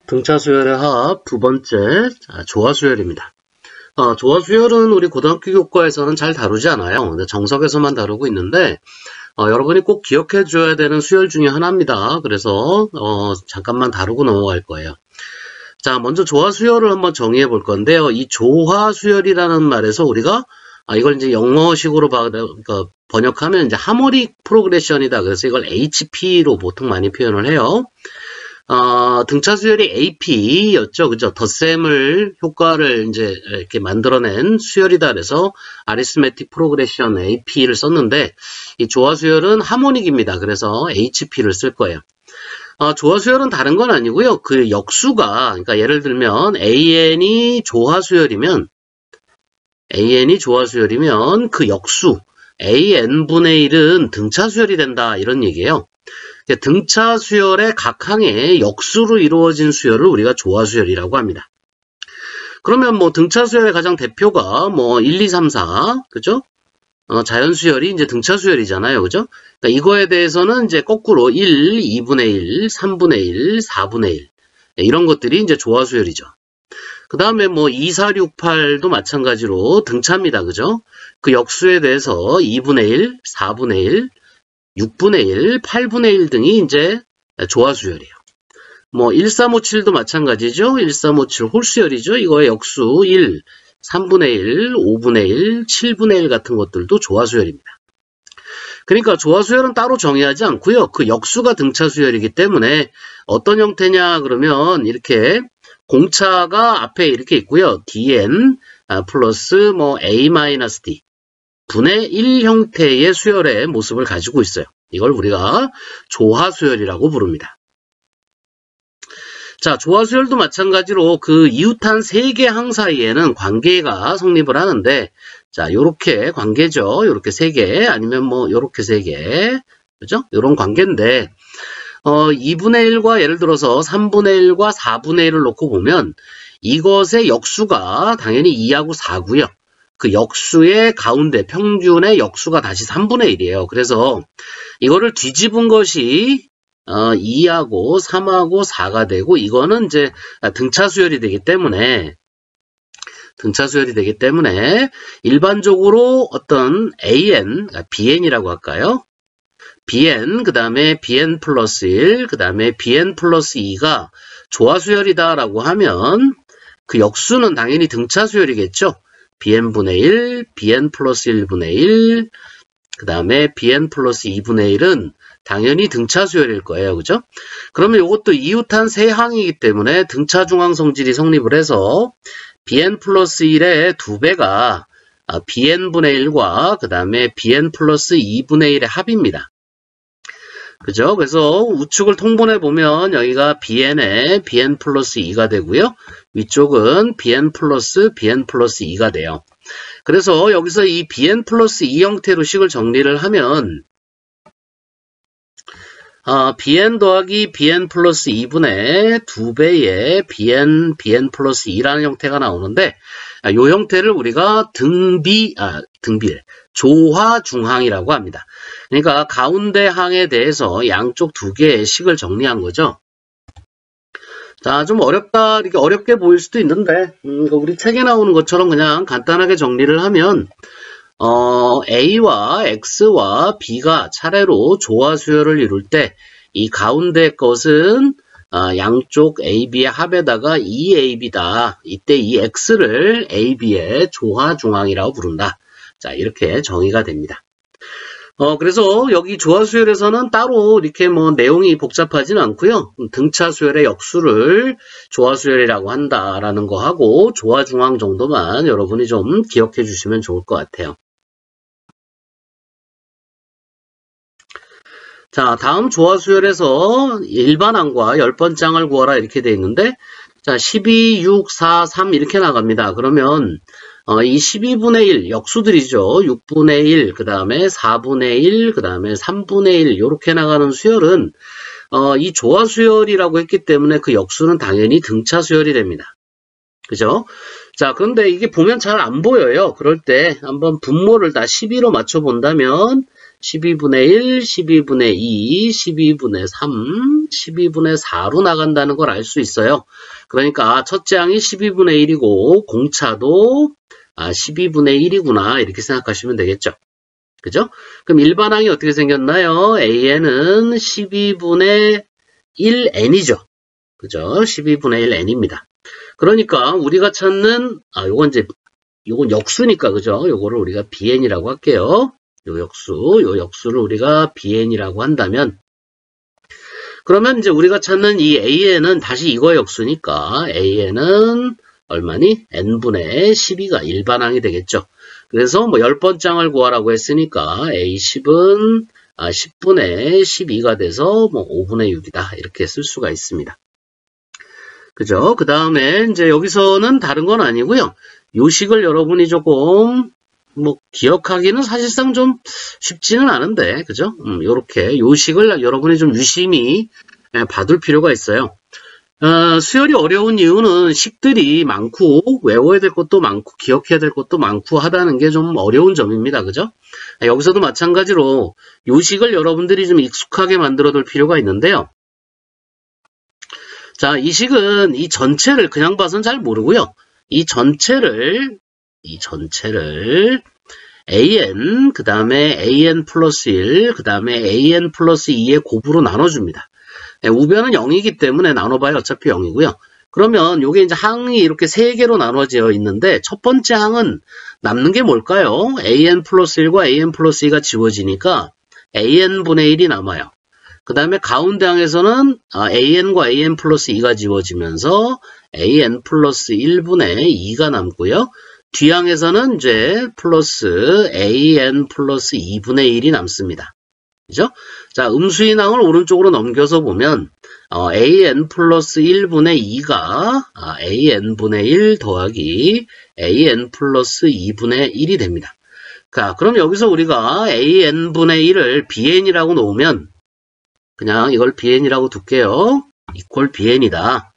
등차 수열의 합 두 번째, 조화 수열입니다. 조화 수열은 우리 고등학교 교과에서는 잘 다루지 않아요. 근데 정석에서만 다루고 있는데, 여러분이 꼭 기억해 줘야 되는 수열 중에 하나입니다. 그래서, 잠깐만 다루고 넘어갈 거예요. 자, 먼저 조화 수열을 한번 정의해 볼 건데요. 이 조화 수열이라는 말에서 우리가, 이걸 이제 영어식으로 그러니까 번역하면 이제 하모닉 프로그레션이다. 그래서 이걸 HP로 보통 많이 표현을 해요. 등차 수열이 AP였죠. 그죠? 덧셈을 효과를 이제 이렇게 만들어낸 수열이다. 그래서 아리스메틱 프로그레션 AP를 썼는데, 이 조화 수열은 하모닉입니다. 그래서 HP를 쓸 거예요. 조화 수열은 다른 건 아니고요. 그 역수가, 그러니까 예를 들면 AN이 조화 수열이면 그 역수 AN분의 1은 등차 수열이 된다. 이런 얘기예요. 등차 수열의 각 항의 역수로 이루어진 수열을 우리가 조화 수열이라고 합니다. 그러면 뭐 등차 수열의 가장 대표가 뭐 1, 2, 3, 4, 그죠? 자연 수열이 이제 등차 수열이잖아요. 그죠? 그러니까 이거에 대해서는 이제 거꾸로 1, 2분의 1, 3분의 1, 4분의 1. 이런 것들이 이제 조화 수열이죠. 그 다음에 뭐 2, 4, 6, 8도 마찬가지로 등차입니다. 그죠? 그 역수에 대해서 2분의 1, 4분의 1, 6분의 1, 8분의 1 등이 이제 조화 수열이에요. 뭐 1357도 마찬가지죠. 1357 홀수열이죠. 이거의 역수 1, 3분의 1, 5분의 1, 7분의 1 같은 것들도 조화 수열입니다. 그러니까 조화 수열은 따로 정의하지 않고요. 그 역수가 등차 수열이기 때문에 어떤 형태냐 그러면 이렇게 공차가 앞에 이렇게 있고요. dn 플러스 뭐 a-d 분의 1 형태의 수열의 모습을 가지고 있어요. 이걸 우리가 조화 수열이라고 부릅니다. 자, 조화 수열도 마찬가지로 그 이웃한 3개 항 사이에는 관계가 성립을 하는데, 자, 요렇게 관계죠. 요렇게 3개, 아니면 뭐 요렇게 3개. 그죠? 요런 관계인데, 2분의 1과 예를 들어서 3분의 1과 4분의 1을 놓고 보면 이것의 역수가 당연히 2하고 4고요. 그 역수의 가운데 평균의 역수가 다시 3분의 1이에요. 그래서 이거를 뒤집은 것이 2하고 3하고 4가 되고 이거는 이제 등차 수열이 되기 때문에 일반적으로 어떤 AN, BN이라고 할까요? BN, 그 다음에 BN 플러스 1, 그 다음에 BN 플러스 2가 조화 수열이다라고 하면 그 역수는 당연히 등차 수열이겠죠? bn분의 1, bn 플러스 1분의 1, 그 다음에 bn 플러스 2분의 1은 당연히 등차 수열일 거예요. 그죠? 그러면 이것도 이웃한 세 항이기 때문에 등차 중항 성질이 성립을 해서 bn 플러스 1의 2배가 bn분의 1과 그 다음에 bn 플러스 2분의 1의 합입니다. 그죠? 그래서 우측을 통분해 보면 여기가 bn에 bn 플러스 2가 되고요. 위쪽은 bn 플러스 2가 돼요. 그래서 여기서 이 bn 플러스 2 형태로 식을 정리를 하면 bn 더하기 bn 플러스 2분의 2배의 bn 플러스 2라는 형태가 나오는데 이 형태를 우리가 조화 중항이라고 합니다. 그러니까 가운데 항에 대해서 양쪽 두 개의 식을 정리한 거죠. 자, 좀 어렵다, 이렇게 어렵게 보일 수도 있는데, 우리 책에 나오는 것처럼 그냥 간단하게 정리를 하면, A와 X와 B가 차례로 조화 수열을 이룰 때, 이 가운데 것은, 양쪽 AB의 합에다가 2AB다. 이때 이 X를 AB의 조화 중항이라고 부른다. 자, 이렇게 정의가 됩니다. 그래서 여기 조화 수열에서는 따로 이렇게 뭐 내용이 복잡하진 않고요. 등차 수열의 역수를 조화 수열이라고 한다라는 거 하고 조화 중항 정도만 여러분이 좀 기억해 주시면 좋을 것 같아요. 자, 다음 조화 수열에서 일반항과 10번째 항을 구하라 이렇게 되어 있는데 자, 12, 6, 4, 3 이렇게 나갑니다. 그러면 이 12분의 1 역수들이죠. 6분의 1, 그 다음에 4분의 1, 그 다음에 3분의 1 이렇게 나가는 수열은 이 조화 수열이라고 했기 때문에 그 역수는 당연히 등차 수열이 됩니다. 그죠? 자, 그런데 이게 보면 잘 안 보여요. 그럴 때 한번 분모를 다 12로 맞춰 본다면 12분의 1, 12분의 2, 12분의 3, 12분의 4로 나간다는 걸 알 수 있어요. 그러니까 첫째 항이 12분의 1이고 공차도 12분의 1이구나 이렇게 생각하시면 되겠죠. 그죠? 그럼 일반항이 어떻게 생겼나요? AN은 12분의 1N이죠. 그죠? 12분의 1N입니다. 그러니까 우리가 찾는 요건 역수니까 그죠? 요거를 우리가 BN이라고 할게요. 요 역수를 우리가 BN이라고 한다면 그러면 이제 우리가 찾는 이 AN은 다시 이거 역수니까 AN은 얼마니? N분의 12가 일반항이 되겠죠. 그래서 뭐 10번째 항을 구하라고 했으니까 A10은 10분의 12가 돼서 뭐 5분의 6이다. 이렇게 쓸 수가 있습니다. 그죠? 그 다음에 이제 여기서는 다른 건 아니고요. 요식을 여러분이 조금 뭐 기억하기는 사실상 좀 쉽지는 않은데 그죠? 요렇게 요식을 여러분이 좀 유심히 봐둘 필요가 있어요. 수열이 어려운 이유는 식들이 많고 외워야 될 것도 많고 기억해야 될 것도 많고 하다는 게 좀 어려운 점입니다. 그죠? 여기서도 마찬가지로 요식을 여러분들이 좀 익숙하게 만들어 둘 필요가 있는데요. 자, 이 식은 이 전체를 그냥 봐서는 잘 모르고요. 이 전체를 AN, 그 다음에 AN 플러스 1, 그 다음에 AN 플러스 2의 곱으로 나눠줍니다. 우변은 0이기 때문에 나눠봐야 어차피 0이고요. 그러면 요게 이제 항이 이렇게 3개로 나눠져 있는데 첫 번째 항은 남는 게 뭘까요? AN 플러스 1과 AN 플러스 2가 지워지니까 AN분의 1이 남아요. 그 다음에 가운데 항에서는 AN과 AN 플러스 2가 지워지면서 AN 플러스 1분의 2가 남고요. 뒤항에서는 이제 플러스 AN 플러스 2분의 1이 남습니다. 그죠? 자, 음수인 항을 오른쪽으로 넘겨서 보면 AN 플러스 1분의 2가 AN분의 1 더하기 AN 플러스 2분의 1이 됩니다. 자, 그럼 여기서 우리가 AN분의 1을 BN이라고 놓으면 그냥 이걸 BN이라고 둘게요. 이퀄 BN이다.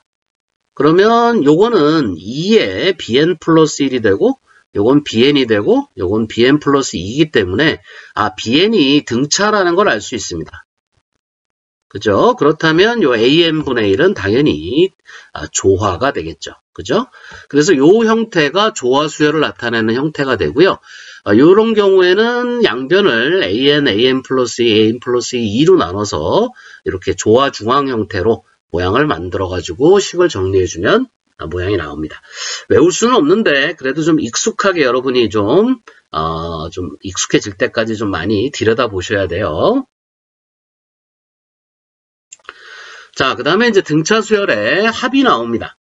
그러면 요거는 2에 BN 플러스 1이 되고 요건 BN이 되고 요건 BN 플러스 2이기 때문에 BN이 등차라는 걸 알 수 있습니다. 그죠? 그렇다면 요 AN분의 1은 당연히 조화가 되겠죠. 그죠? 그래서 요 형태가 조화 수열을 나타내는 형태가 되고요. 요런 경우에는 양변을 AN 플러스 2, AN 플러스 2로 나눠서 이렇게 조화 중앙 형태로 모양을 만들어가지고 식을 정리해주면 모양이 나옵니다. 외울 수는 없는데 그래도 좀 익숙하게 여러분이 좀 익숙해질 때까지 좀 많이 들여다보셔야 돼요. 자, 그 다음에 이제 등차 수열의 합이 나옵니다.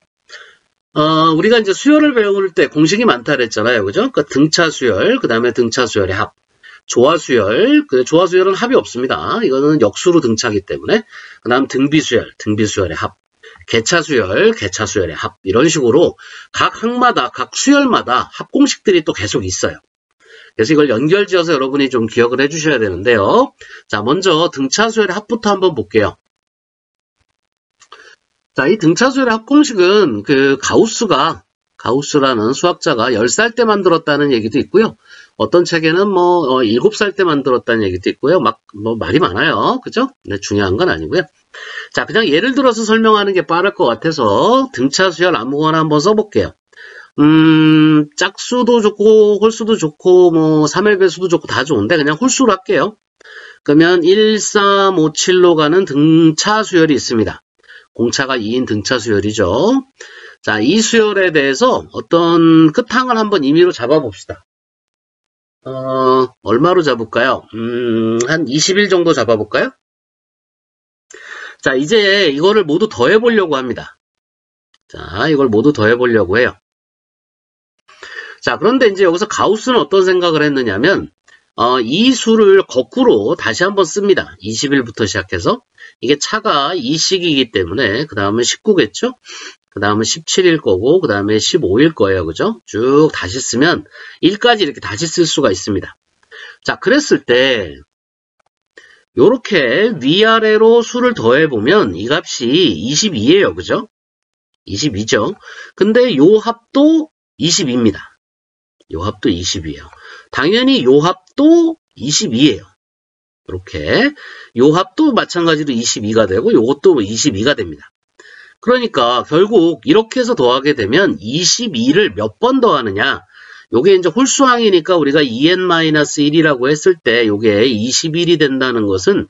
우리가 이제 수열을 배울 때 공식이 많다 그랬잖아요. 그죠? 그러니까 등차 수열, 그 다음에 등차 수열의 합. 조화 수열, 조화 수열은 합이 없습니다. 이거는 역수로 등차기 때문에. 그 다음 등비 수열, 등비 수열의 합. 개차 수열, 개차 수열의 합. 이런 식으로 각 항마다, 각 수열마다 합 공식들이 또 계속 있어요. 그래서 이걸 연결지어서 여러분이 좀 기억을 해주셔야 되는데요. 자, 먼저 등차 수열의 합부터 한번 볼게요. 자, 이 등차수열의 합공식은 가우스라는 수학자가 10살 때 만들었다는 얘기도 있고요. 어떤 책에는 7살 때 만들었다는 얘기도 있고요. 말이 많아요. 그죠? 근데 중요한 건 아니고요. 자, 그냥 예를 들어서 설명하는 게 빠를 것 같아서 등차수열 아무거나 한번 써볼게요. 짝수도 좋고, 홀수도 좋고, 3의 배수도 좋고 다 좋은데 그냥 홀수로 할게요. 그러면 1, 3, 5, 7로 가는 등차수열이 있습니다. 공차가 2인 등차 수열이죠. 자, 이 수열에 대해서 어떤 끝항을 한번 임의로 잡아봅시다. 얼마로 잡을까요? 한 20일 정도 잡아볼까요? 자, 이제 이거를 모두 더해보려고 합니다. 자, 이걸 모두 더해보려고 해요. 자, 그런데 이제 여기서 가우스는 어떤 생각을 했느냐면, 이 수를 거꾸로 다시 한번 씁니다. 20일부터 시작해서. 이게 차가 2씩이기 때문에 그 다음은 19겠죠? 그 다음은 17일 거고 그 다음에 15일 거예요. 그죠? 쭉 다시 쓰면 1까지 이렇게 다시 쓸 수가 있습니다. 자, 그랬을 때 요렇게 위아래로 수를 더해보면 이 값이 22예요. 그죠? 22죠? 근데 요 합도 22입니다. 요 합도 22예요. 당연히 요 합도 22예요. 이렇게. 요 합도 마찬가지로 22가 되고 요것도 22가 됩니다. 그러니까 결국 이렇게 해서 더하게 되면 22를 몇 번 더하느냐. 요게 이제 홀수항이니까 우리가 2n-1이라고 했을 때 요게 21이 된다는 것은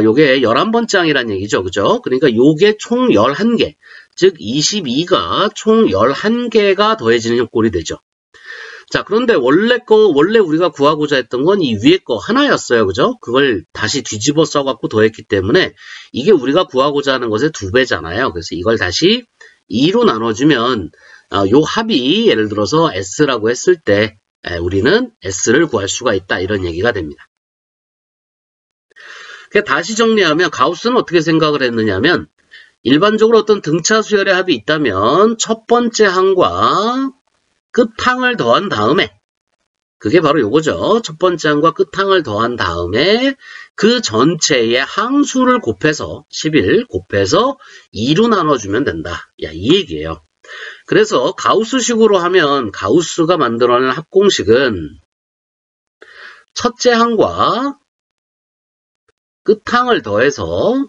요게 11번장이란 얘기죠. 그죠? 그러니까 요게 총 11개. 즉 22가 총 11개가 더해지는 꼴이 되죠. 자, 그런데 원래 우리가 구하고자 했던 건 이 위에 거 하나였어요. 그죠? 그걸 다시 뒤집어 써갖고 더했기 때문에 이게 우리가 구하고자 하는 것의 2배잖아요. 그래서 이걸 다시 2로 나눠주면 요 합이 예를 들어서 S라고 했을 때 우리는 S를 구할 수가 있다. 이런 얘기가 됩니다. 다시 정리하면 가우스는 어떻게 생각을 했느냐면 일반적으로 어떤 등차 수열의 합이 있다면 첫 번째 항과 끝항을 더한 다음에 그게 바로 요거죠. 첫 번째 항과 끝항을 더한 다음에 그 전체의 항수를 곱해서 11 곱해서 2로 나눠주면 된다. 야, 이 얘기예요. 그래서 가우스식으로 하면 가우스가 만들어낸 합공식은 첫째 항과 끝항을 더해서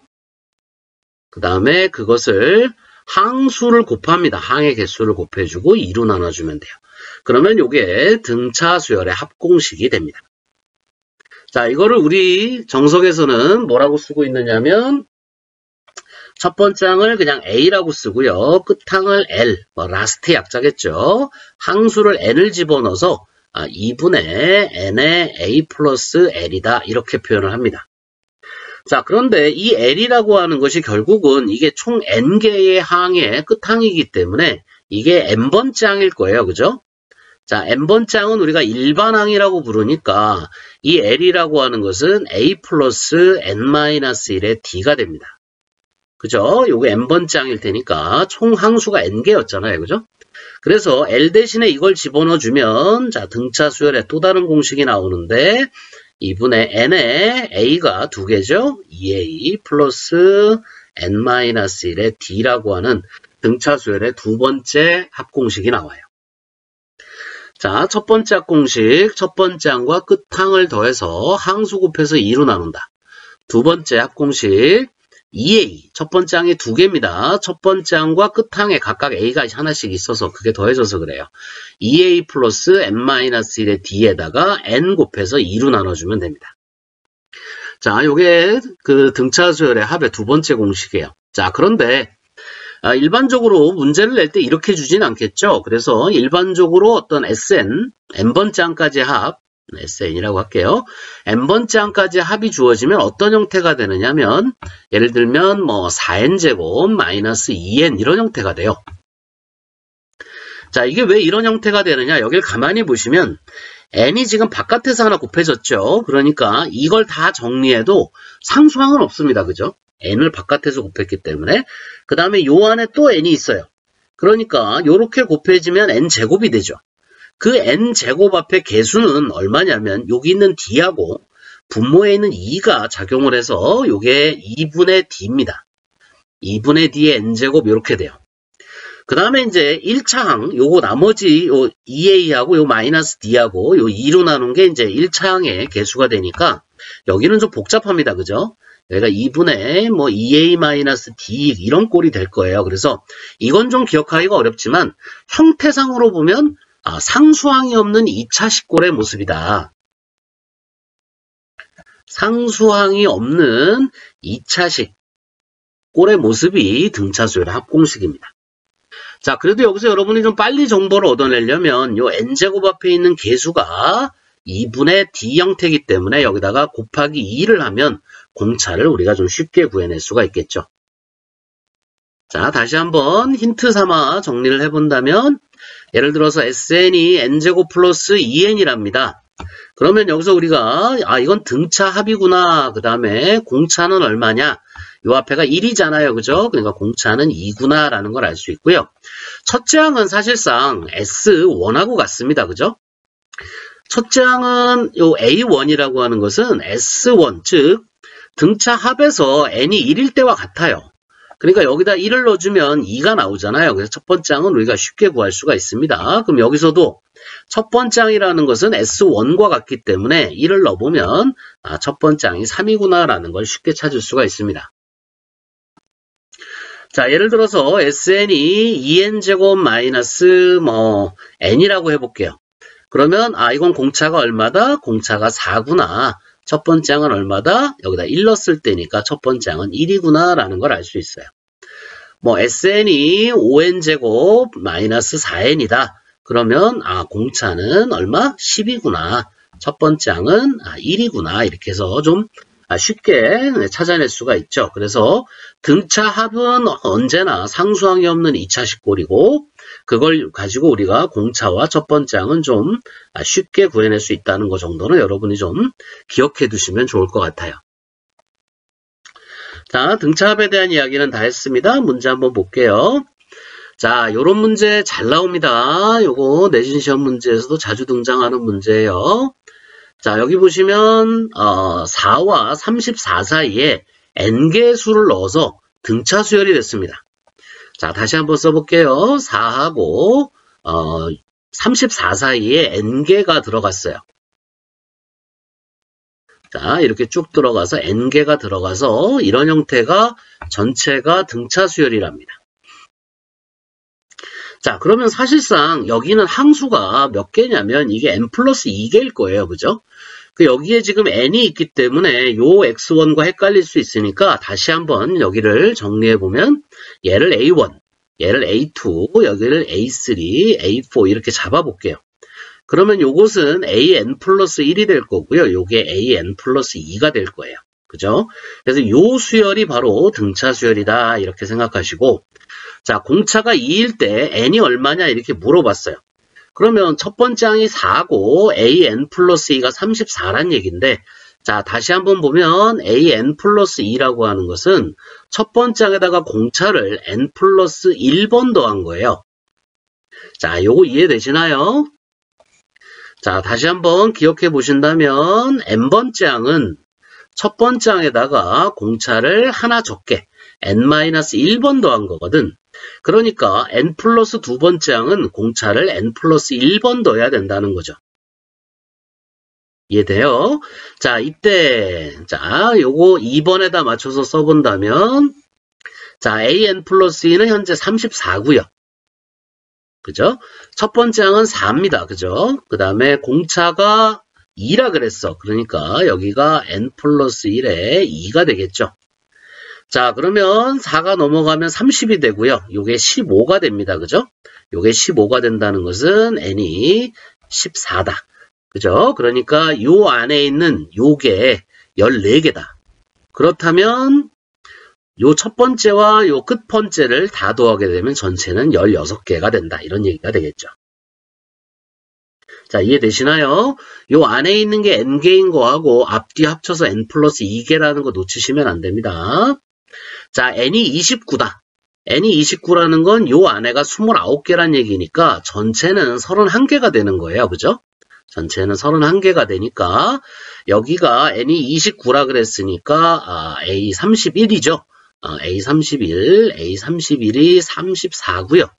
그 다음에 그것을 항수를 곱합니다. 항의 개수를 곱해주고 2로 나눠주면 돼요. 그러면 이게 등차 수열의 합공식이 됩니다. 자, 이거를 우리 정석에서는 뭐라고 쓰고 있느냐면 첫 번째 항을 그냥 A라고 쓰고요. 끝항을 L, 라스트 약자겠죠. 항수를 N을 집어넣어서 2분의 N의 A 플러스 L이다. 이렇게 표현을 합니다. 자, 그런데 이 L이라고 하는 것이 결국은 이게 총 N개의 항의 끝항이기 때문에 이게 N번째 항일 거예요. 그죠? 자, N번째 항은 우리가 일반항이라고 부르니까 이 L이라고 하는 것은 A 플러스 N-1의 D가 됩니다. 그죠? 요게 N번째 항일 테니까 총 항수가 N개였잖아요. 그죠? 그래서 L 대신에 이걸 집어넣어주면 자, 등차 수열의 또 다른 공식이 나오는데 2분의 n에 a가 2개죠. 2a 플러스 n-1의 d라고 하는 등차 수열의 두 번째 합공식이 나와요. 자, 첫 번째 합공식, 첫 번째 항과 끝항을 더해서 항수 곱해서 2로 나눈다. 두 번째 합공식, 2a, 첫 번째 항이 2개입니다. 첫 번째 항과 끝항에 각각 a가 하나씩 있어서 그게 더해져서 그래요. 2a 플러스 n-1의 d에다가 n 곱해서 2로 나눠주면 됩니다. 자, 요게 그 등차 수열의 합의 두 번째 공식이에요. 자, 그런데 일반적으로 문제를 낼 때 이렇게 주진 않겠죠. 그래서 일반적으로 어떤 SN, n번째 항까지 합, SN이라고 할게요. n번째 항까지 합이 주어지면 어떤 형태가 되느냐면 예를 들면 뭐 4n제곱 마이너스 2n 이런 형태가 돼요. 자, 이게 왜 이런 형태가 되느냐? 여기를 가만히 보시면 n이 지금 바깥에서 하나 곱해졌죠. 그러니까 이걸 다 정리해도 상수항은 없습니다. 그죠? n을 바깥에서 곱했기 때문에. 그 다음에 요 안에 또 n이 있어요. 그러니까 요렇게 곱해지면 n제곱이 되죠. 그 n제곱 앞에 개수는 얼마냐면 여기 있는 d하고 분모에 있는 2가 작용을 해서 요게 2분의 d입니다. 2분의 d의 n제곱 이렇게 돼요. 그 다음에 이제 1차 항, 요거 나머지 요 2a하고 요 마이너스 d하고 요 2로 나눈 게 이제 1차 항의 개수가 되니까 여기는 좀 복잡합니다. 그죠? 여기가 2분의 뭐 2a 마이너스 d 이런 꼴이 될 거예요. 그래서 이건 좀 기억하기가 어렵지만 형태상으로 보면 상수항이 없는 2차식 꼴의 모습이다. 상수항이 없는 2차식 꼴의 모습이 등차 수열의 합공식입니다. 자, 그래도 여기서 여러분이 좀 빨리 정보를 얻어내려면 요 n제곱 앞에 있는 개수가 2분의 d 형태이기 때문에 여기다가 곱하기 2를 하면 공차를 우리가 좀 쉽게 구해낼 수가 있겠죠. 자, 다시 한번 힌트 삼아 정리를 해본다면 예를 들어서 SN이 n제곱 플러스 2n이랍니다. 그러면 여기서 우리가 이건 등차 합이구나. 그 다음에 공차는 얼마냐? 요 앞에가 1이잖아요. 그죠? 그러니까 공차는 2구나 라는 걸 알 수 있고요. 첫째 항은 사실상 S1하고 같습니다. 그죠? 첫째 항은 요 A1이라고 하는 것은 S1, 즉 등차 합에서 n이 1일 때와 같아요. 그러니까 여기다 1을 넣어주면 2가 나오잖아요. 그래서 첫 번째 항은 우리가 쉽게 구할 수가 있습니다. 그럼 여기서도 첫 번째 항이라는 것은 S1과 같기 때문에 1을 넣어보면 첫 번째 항이 3이구나 라는 걸 쉽게 찾을 수가 있습니다. 자, 예를 들어서 SN이 2n제곱 마이너스 n이라고 해볼게요. 그러면 이건 공차가 얼마다? 공차가 4구나. 첫 번째 항은 얼마다? 여기다 1 넣었을 때니까 첫 번째 항은 1이구나 라는 걸 알 수 있어요. SN이 5n제곱 마이너스 4n이다. 그러면 공차는 얼마? 10이구나. 첫 번째 항은 1이구나. 이렇게 해서 좀 쉽게 찾아낼 수가 있죠. 그래서 등차 합은 언제나 상수항이 없는 2차식 꼴이고 그걸 가지고 우리가 공차와 첫 번째 항은 좀 쉽게 구해낼 수 있다는 것 정도는 여러분이 좀 기억해 두시면 좋을 것 같아요. 자, 등차합에 대한 이야기는 다 했습니다. 문제 한번 볼게요. 자, 요런 문제 잘 나옵니다. 요거 내신 시험 문제에서도 자주 등장하는 문제예요. 자, 여기 보시면 4와 34 사이에 n개의 수를 넣어서 등차 수열이 됐습니다. 자, 다시 한번 써볼게요. 4하고 34 사이에 n개가 들어갔어요. 자, 이렇게 쭉 들어가서 n개가 들어가서 이런 형태가 전체가 등차 수열이랍니다. 자, 그러면 사실상 여기는 항수가 몇 개냐면 이게 n 플러스 2개일 거예요. 그죠? 여기에 지금 n이 있기 때문에 요 x1과 헷갈릴 수 있으니까 다시 한번 여기를 정리해보면 얘를 a1, 얘를 a2, 여기를 a3, a4 이렇게 잡아볼게요. 그러면 요것은 an 플러스 1이 될 거고요. 요게 an 플러스 2가 될 거예요. 그죠? 그래서 요 수열이 바로 등차 수열이다. 이렇게 생각하시고 자, 공차가 2일 때 n이 얼마냐 이렇게 물어봤어요. 그러면 첫 번째 항이 4고 an 플러스 2가 34란 얘기인데 자, 다시 한번 보면 an 플러스 2라고 하는 것은 첫 번째 항에다가 공차를 n 플러스 1번 더한 거예요. 자, 요거 이해되시나요? 자, 다시 한번 기억해 보신다면 n번째 항은 첫 번째 항에다가 공차를 하나 적게 n-1번 더한 거거든. 그러니까 n 플러스 두 번째 항은 공차를 n 플러스 1번 더해야 된다는 거죠. 이해돼요? 자, 이때 요거 2번에다 맞춰서 써본다면 자, an 플러스 2는 현재 34고요. 그죠? 첫 번째 항은 4입니다. 그죠? 그 다음에 공차가 2라 그랬어. 그러니까 여기가 n 플러스 1에 2가 되겠죠. 자, 그러면 4가 넘어가면 30이 되고요. 요게 15가 됩니다. 그죠? 요게 15가 된다는 것은 n이 14다. 그죠? 그러니까 요 안에 있는 요게 14개다. 그렇다면 요 첫 번째와 요 끝 번째를 다 더하게 되면 전체는 16개가 된다. 이런 얘기가 되겠죠. 자, 이해되시나요? 요 안에 있는 게 n개인 거하고 앞뒤 합쳐서 n 플러스 2개라는 거 놓치시면 안 됩니다. 자, n이 29다. n이 29라는 건 요 안에가 29개란 얘기니까 전체는 31개가 되는 거예요. 그죠? 전체는 31개가 되니까 여기가 n이 29라 그랬으니까 A31이죠. A31, A31이 34고요.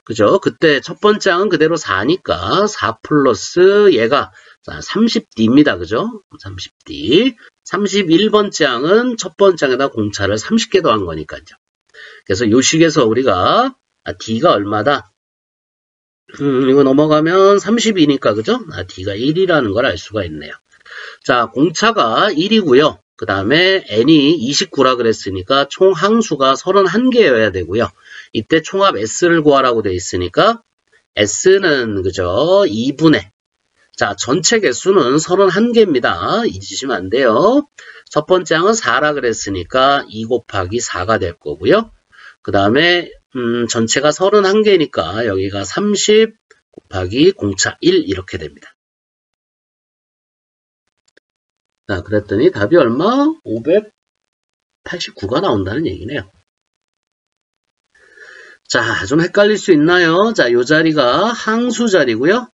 그죠? 그때 첫 번째 항은 그대로 4니까 4 플러스 얘가 30D입니다. 그죠? 30D. 31번째 항은 첫 번째 항에다 공차를 30개 더한 거니까요. 그래서 요 식에서 우리가 D가 얼마다? 이거 넘어가면 32니까 그죠? D가 1이라는 걸 알 수가 있네요. 자, 공차가 1이고요. 그 다음에 n이 29라 그랬으니까 총 항수가 31개여야 되고요. 이때 총합 S를 구하라고 되어 있으니까 S는 그죠? 2분의 자, 전체 개수는 31개입니다. 잊으시면 안 돼요. 첫 번째 항은 4라 그랬으니까 2 곱하기 4가 될 거고요. 그 다음에 전체가 31개니까 여기가 30 곱하기 공차 1 이렇게 됩니다. 자, 그랬더니 답이 얼마? 589가 나온다는 얘기네요. 자, 좀 헷갈릴 수 있나요? 자, 요 자리가 항수 자리고요.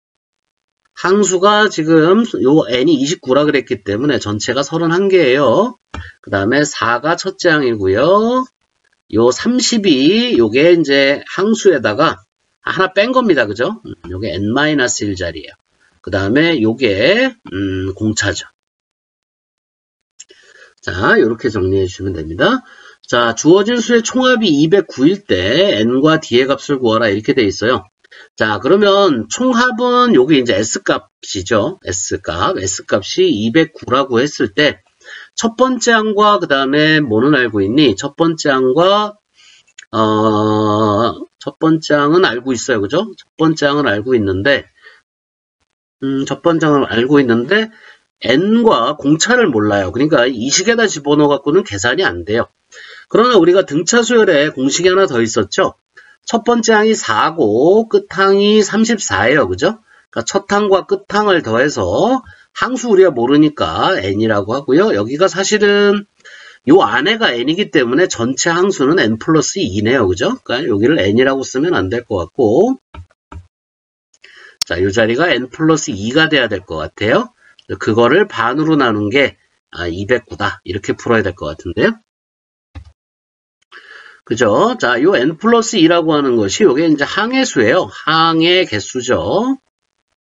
항수가 지금 요 n이 29라 그랬기 때문에 전체가 31개예요. 그 다음에 4가 첫째 항이고요. 요 30이 요게 이제 항수에다가 하나 뺀 겁니다. 그죠? 요게 n-1 자리예요. 그 다음에 요게 공차죠. 자, 요렇게 정리해 주시면 됩니다. 자, 주어진 수의 총합이 209일 때 n과 d의 값을 구하라 이렇게 돼 있어요. 자, 그러면 총합은 여기 이제 S값이죠. S값이 209라고 했을 때 첫 번째 항과 그 다음에 뭐는 알고 있니? 첫 번째 항과 첫 번째 항은 알고 있어요. 그죠? 첫 번째 항은 알고 있는데 n과 공차를 몰라요. 그러니까 이 식에다 집어넣어 갖고는 계산이 안 돼요. 그러나 우리가 등차 수열에 공식이 하나 더 있었죠. 첫 번째 항이 4고 끝항이 34예요. 그죠? 그러니까 첫 항과 끝항을 더해서 항수 우리가 모르니까 n이라고 하고요. 여기가 사실은 요 안에가 n이기 때문에 전체 항수는 n 플러스 2네요. 그죠? 그러니까 여기를 n이라고 쓰면 안 될 것 같고 자, 요 자리가 n 플러스 2가 돼야 될 것 같아요. 그거를 반으로 나눈 게 209다. 이렇게 풀어야 될 것 같은데요. 그죠? 자, 요 n 플러스 2라고 하는 것이 요게 이제 항의 수예요. 항의 개수죠.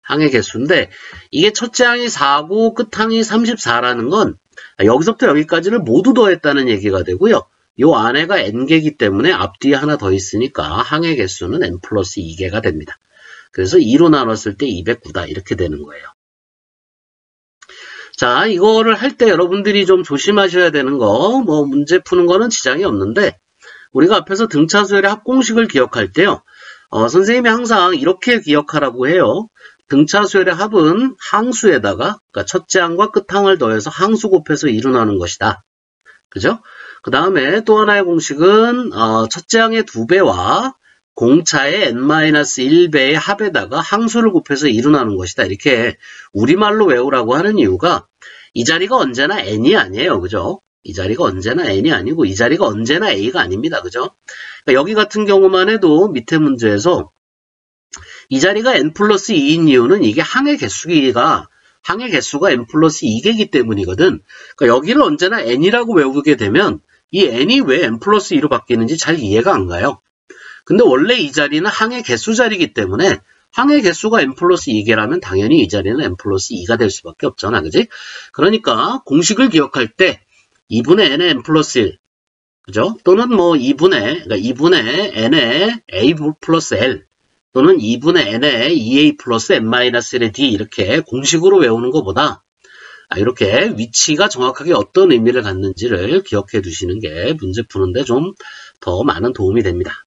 항의 개수인데 이게 첫째 항이 4고 끝항이 34라는 건 여기서부터 여기까지를 모두 더했다는 얘기가 되고요. 요 안에가 n개이기 때문에 앞뒤에 하나 더 있으니까 항의 개수는 n 플러스 2개가 됩니다. 그래서 2로 나눴을 때 209다. 이렇게 되는 거예요. 자, 이거를 할 때 여러분들이 좀 조심하셔야 되는 거, 뭐 문제 푸는 거는 지장이 없는데 우리가 앞에서 등차 수열의 합공식을 기억할 때요. 선생님이 항상 이렇게 기억하라고 해요. 등차 수열의 합은 항수에다가 그러니까 첫째 항과 끝항을 더해서 항수 곱해서 이루나는 것이다. 그죠? 그 다음에 또 하나의 공식은 첫째 항의 2배와 공차의 n-1배의 합에다가 항수를 곱해서 이루나는 것이다. 이렇게 우리말로 외우라고 하는 이유가 이 자리가 언제나 n이 아니에요. 그죠? 이 자리가 언제나 n이 아니고 이 자리가 언제나 a가 아닙니다. 그죠? 그러니까 여기 같은 경우만 해도 밑에 문제에서 이 자리가 n 플러스 2인 이유는 이게 항의 개수가 n 플러스 2개이기 때문이거든. 그러니까 여기를 언제나 n이라고 외우게 되면 이 n이 왜 n 플러스 2로 바뀌는지 잘 이해가 안 가요. 근데 원래 이 자리는 항의 개수 자리이기 때문에 항의 개수가 n 플러스 2개라면 당연히 이 자리는 n 플러스 2가 될 수밖에 없잖아. 그지? 그러니까 공식을 기억할 때 2분의 n의 n 플러스 1 그죠? 또는 뭐 2분의 n의 a 플러스 l 또는 2분의 n의 2a 플러스 n-1의 d 이렇게 공식으로 외우는 것보다 이렇게 위치가 정확하게 어떤 의미를 갖는지를 기억해 두시는 게 문제 푸는데 좀 더 많은 도움이 됩니다.